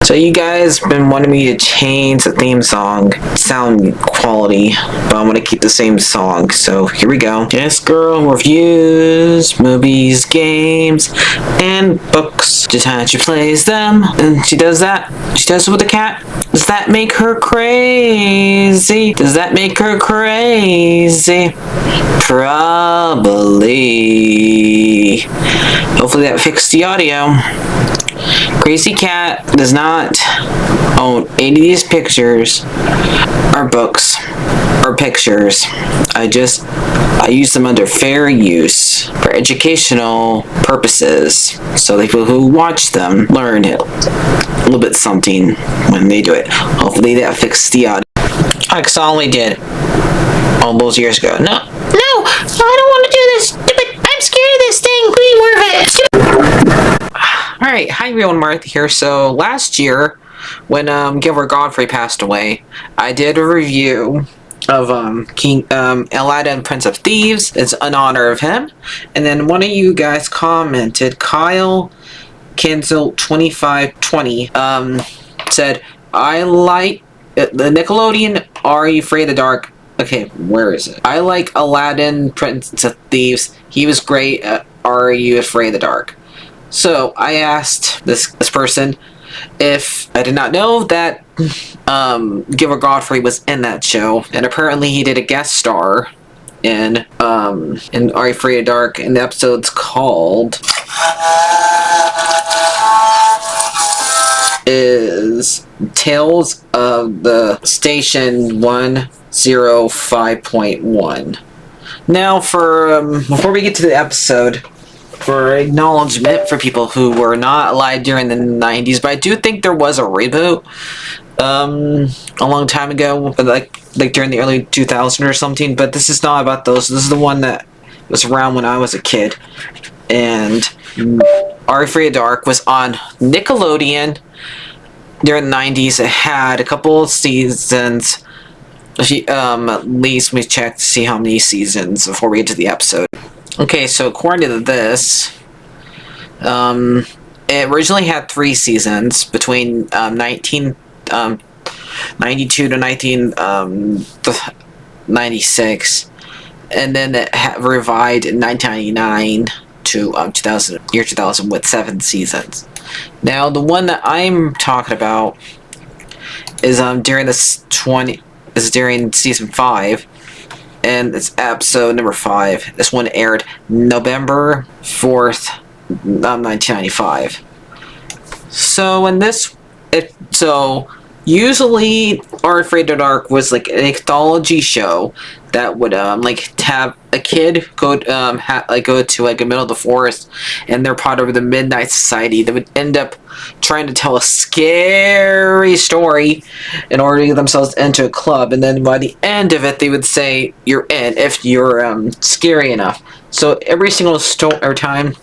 So you guys been wanting me to change the theme song sound quality, but I'm gonna keep the same song. So here we go. This girl reviews movies, games, and books. Just how she plays them, and she does that. She does it with the cat. Does that make her crazy? Does that make her crazy? Probably. Hopefully that fixed the audio. Crazy Cat does not own any of these pictures or books or pictures. I use them under fair use for educational purposes, so the people who watch them learn a little bit something when they do it. Hopefully that fixed the audio. I only did all those years ago. No, I don't want to do this. I'm scared of this thing. Be more of it. Alright, hi everyone, Martha here. So last year, when Gilbert Godfrey passed away, I did a review of King Aladdin Prince of Thieves. It's in honor of him. And then one of you guys commented, Kyle Cancel 2520, said, I like the Nickelodeon Are You Afraid of the Dark? Okay, where is it? I like Aladdin Prince of Thieves. He was great. Are You Afraid of the Dark? So I asked this person if I did not know that Gilbert Godfrey was in that show, and apparently he did a guest star in Are You Afraid of the Dark, and the episode's called is Tales of the Station 105.1. Now for before we get to the episode, for acknowledgement for people who were not alive during the 90s, but I do think there was a reboot a long time ago, but like during the early 2000s or something, but this is not about those. This is the one that was around when I was a kid, and Are You Afraid of the Dark was on Nickelodeon during the 90s. It had a couple of seasons. At least we check to see how many seasons before we get to the episode. Okay, so according to this, it originally had 3 seasons between 1992 to 1996, and then it revived in 1999 to 2000 with 7 seasons. Now, the one that I'm talking about is during season 5. And it's episode number 5. This one aired November 4th, 1995. So usually Are You Afraid of the Dark was like an anthology show that would like have a kid go to like the middle of the forest, and they're part of the Midnight Society that would end up trying to tell a scary story in order to get themselves into a club, and then by the end of it they would say you're in if you're scary enough. So every time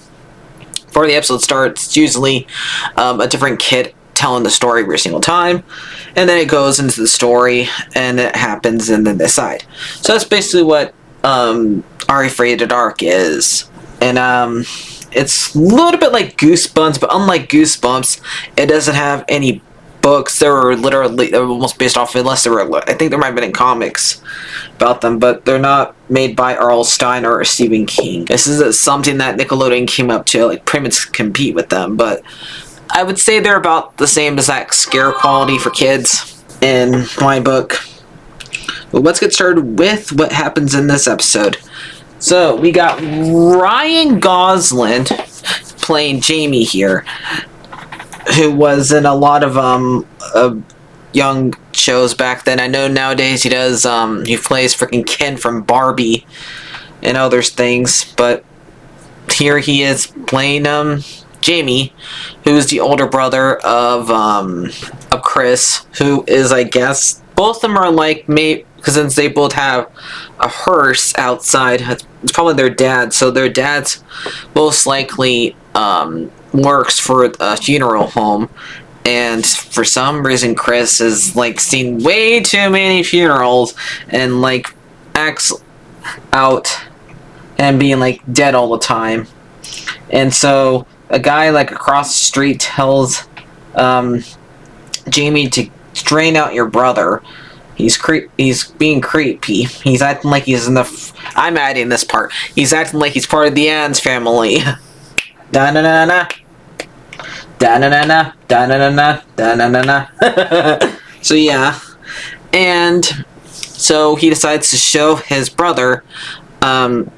before the episode starts, it's usually a different kid telling the story every single time, and then it goes into the story and it happens and then they decide. So that's basically what Are You Afraid of the Dark is. And it's a little bit like Goosebumps, but unlike Goosebumps, it doesn't have they were almost based off, unless I think there might have been in comics about them, but they're not made by R.L. Stine or Stephen King. This is something that Nickelodeon came up to, like pretty much compete with them, but I would say they're about the same exact scare quality for kids in my book. But let's get started with what happens in this episode. So we got Ryan Gosling playing Jamie here, who was in a lot of young shows back then. I know nowadays he plays freaking Ken from Barbie and other things, but here he is playing Jamie, who's the older brother of Chris, who is, I guess, both of them are like, because since they both have a hearse outside, it's probably their dad, so their dad's most likely works for a funeral home, and for some reason Chris has like seen way too many funerals and like acts out and being like dead all the time, and so a guy like across the street tells Jamie to drain out your brother. He's being creepy. He's acting like he's in the. I'm adding this part. He's acting like he's part of the Ann's family. Da na na na. Da na na na. Da na na na. Da na na na. So yeah, and so he decides to show his brother the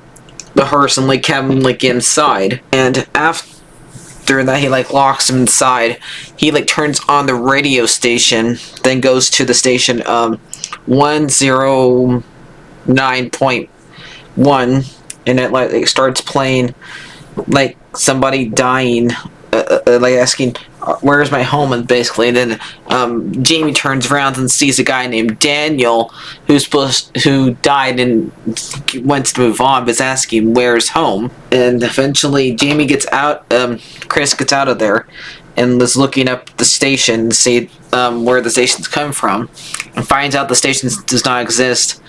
hearse and like have him like inside. And after that, he like locks him inside. He like turns on the radio station, then goes to the station 109.1, and it like starts playing like somebody dying, like asking, "Where's my home?" And basically, and then Jamie turns around and sees a guy named Daniel who died and wants to move on, but is asking where's home. And eventually, Jamie gets out. Chris gets out of there and is looking up the station to see where the stations come from, and finds out the station does not exist.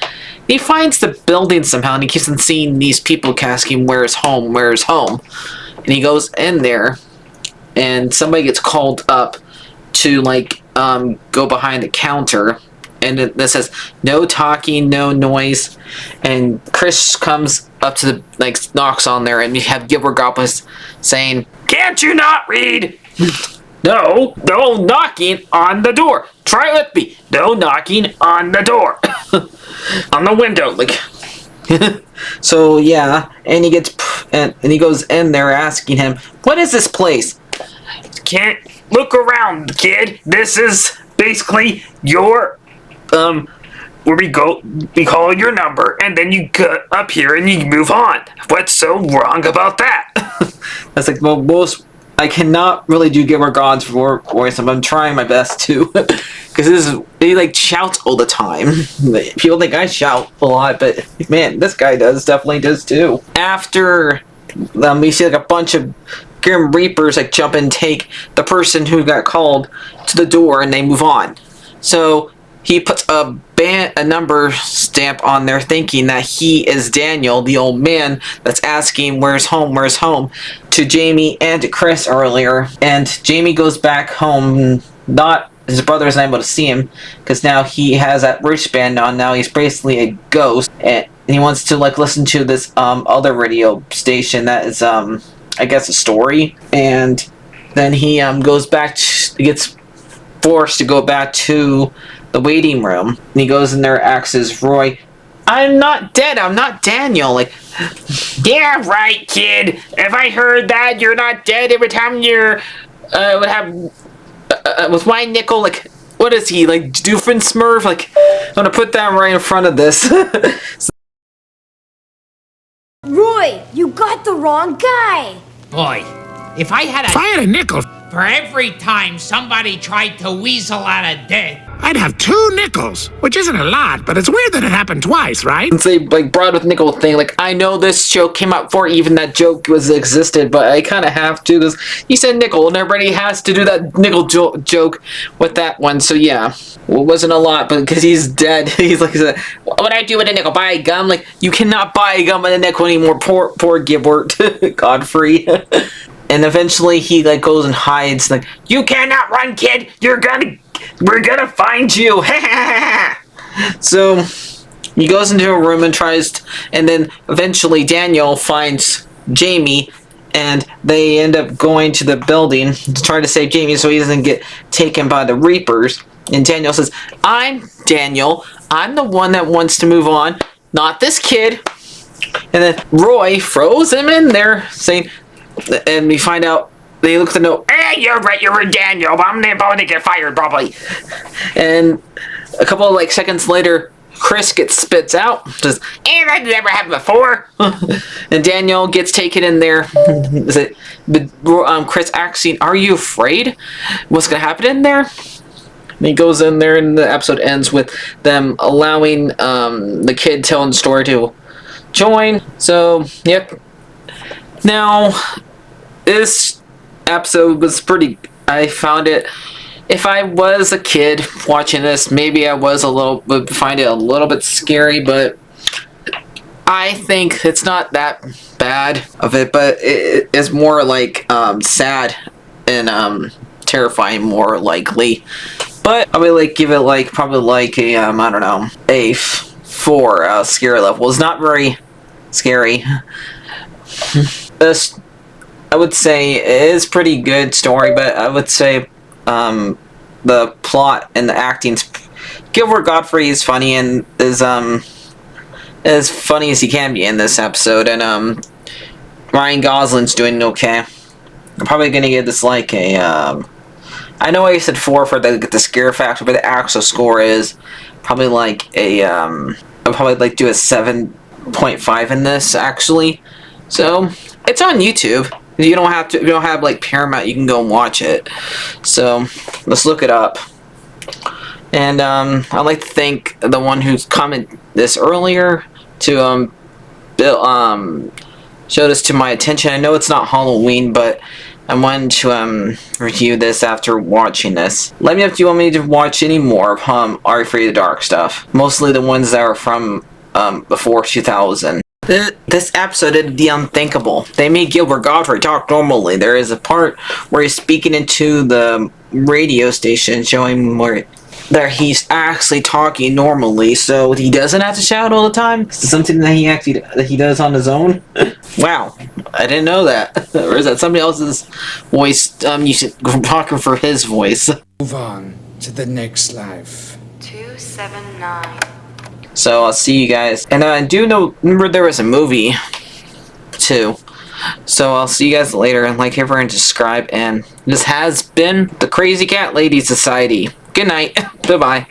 He finds the building somehow, and he keeps on seeing these people asking, "Where's home? Where's home?" And he goes in there, and somebody gets called up to like go behind the counter, and it says no talking, no noise. And Chris comes up to the like knocks on there, and you have Gilbert Goblins saying, "Can't you not read? No knocking on the door. Try it with me. No knocking on the door." On the window, like. So yeah, and he gets and he goes in there asking him, "What is this place?" "Can't look around, kid. This is basically your where we call your number, and then you get up here and you move on. What's so wrong about that?" That's like, well, most I cannot really do Gilbert God's voice. I'm trying my best to, because he like shouts all the time. People think I shout a lot, but man, this guy definitely does too. After we see like a bunch of Grim Reapers like jump and take the person who got called to the door, and they move on. So he puts a number stamp on there, thinking that he is Daniel, the old man that's asking where's home, to Jamie and to Chris earlier. And Jamie goes back home. Not his brother isn't able to see him because now he has that wristband on. Now he's basically a ghost, and he wants to like listen to this other radio station that is I guess a story. And then he goes back. He gets forced to go back to the waiting room, and he goes in there, acts as Roy. "I'm not dead. I'm not Daniel." Like, "Yeah, right, kid. If I heard that you're not dead every time you're would have with my nickel, like, what is he, like Doofenshmirtz? Like, I'm gonna put that right in front of this." Roy, you got the wrong guy. Boy, if I had a nickel for every time somebody tried to weasel out of death, I'd have 2 nickels, which isn't a lot, but it's weird that it happened twice, right? Since they like brought with nickel thing, like I know this joke came out before even that joke existed, but I kind of have to because he said nickel, and everybody has to do that nickel joke with that one. So yeah, well, it wasn't a lot, but because he's dead, he's like, "What would I do with a nickel? Buy a gum?" Like, you cannot buy a gum with a nickel anymore. Poor Gilbert Godfrey. And eventually he like goes and hides. Like, "You cannot run, kid. We're gonna find you." So he goes into a room and and then eventually Daniel finds Jamie, and they end up going to the building to try to save Jamie so he doesn't get taken by the Reapers. And Daniel says, "I'm Daniel. I'm the one that wants to move on, not this kid." And then Roy throws him in there, saying, and we find out, they look at the note. "Hey, you're right, you're Daniel, but I'm about to get fired probably." And a couple of like seconds later, Chris gets spits out. Says, "That never happened before." And Daniel gets taken in there. Chris asking, "Are you afraid? What's gonna happen in there?" And he goes in there, and the episode ends with them allowing the kid telling the story to join. So yep. Now this episode was I found it, if I was a kid watching this, maybe I would find it a little bit scary, but I think it's not that bad of it, but it is more like sad and terrifying, more likely. but I would like give it like probably like a I don't know, a 4 scary level. It's not very scary. This, I would say, it is pretty good story, but I would say the plot and the acting's Gilbert Godfrey is funny and is as funny as he can be in this episode, and Ryan Gosling's doing okay. I'm probably gonna give this like a I know I said 4 for the scare factor, but the actual score is probably like a I'll probably like do a 7.5 in this actually. So it's on YouTube. You don't have to. If you don't have like Paramount, you can go and watch it. So let's look it up. And I'd like to thank the one who's commented this earlier to show this to my attention. I know it's not Halloween, but I wanted to review this after watching this. Let me know if you want me to watch any more of Are You Afraid of the Dark stuff. Mostly the ones that are from before 2000. This episode did the unthinkable. They made Gilbert Godfrey talk normally. There is a part where he's speaking into the radio station, showing where that he's actually talking normally, so he doesn't have to shout all the time. Is this something that he does on his own? Wow, I didn't know that. Or is that somebody else's voice? You should talking for his voice. Move on to the next life. 279. So I'll see you guys, and I do remember there was a movie too. So I'll see you guys later, and like, everyone, subscribe, and this has been the Crazy Cat Lady Society. Good night. Bye-bye.